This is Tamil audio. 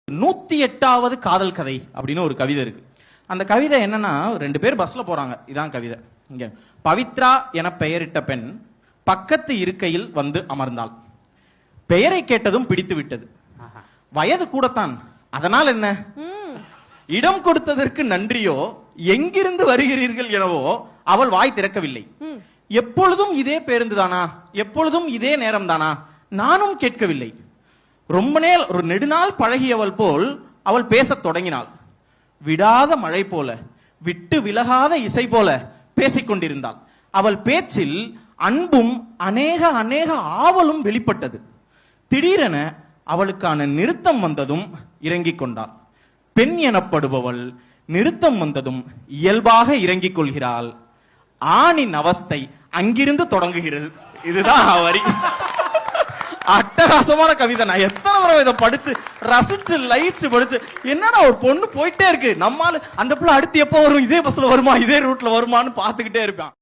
108வது காதல் கதை அப்படின்னு ஒரு கவிதை இருக்கு. அந்த கவிதை என்னன்னா, 2 பேர் பஸ்ல போறாங்க. இதான் கவிதை. இங்க பவித்ரா என பெயரிட்ட பெண் பக்கத்து இருக்கையில் வந்து அமர்ந்தாள். பெயரை கேட்டதும் பிடித்து விட்டது. வயது கூடத்தான், அதனால் என்ன? இடம் கொடுத்ததற்கு நன்றியோ எங்கிருந்து வருகிறீர்கள் எனவோ அவள் வாய் திறக்கவில்லை. எப்பொழுதும் இதே பேருந்து தானா, எப்பொழுதும் இதே நேரம் தானா, நானும் கேட்கவில்லை. ரொம்ப நேரம் ஒரு நெடுநாள் பழகியவள் போல் அவள் பேசத் தொடங்கினாள். விடாத மழை போல, விட்டு விலகாத இசை போல பேசிக்கொண்டிருந்தாள். அவள் பேச்சில் அன்பும் அநேக அநேக ஆவலும் வெளிப்பட்டது. திடீரென அவளுக்கான நிறுத்தம் வந்ததும் இறங்கிக் கொண்டாள். பெண் எனப்படுபவள் நிறுத்தம் வந்ததும் இயல்பாக இறங்கிக் கொள்கிறாள். ஆணின் அவஸ்தை அங்கிருந்து தொடங்குகிறது. இதுதான் வரி. அட்டகாசமான கவிதை. நான் எத்தனை தடவை இதை படிச்சு ரசிச்சு லயிச்சு படிச்சு, என்னடா ஒரு பொண்ணு போயிட்டே இருக்கு, நம்மால அந்த பிள்ளை அடுத்து எப்போ வரும், இதே பஸ்ல வருமா, இதே ரூட்ல வருமான்னு பாத்துக்கிட்டே இருக்கான்.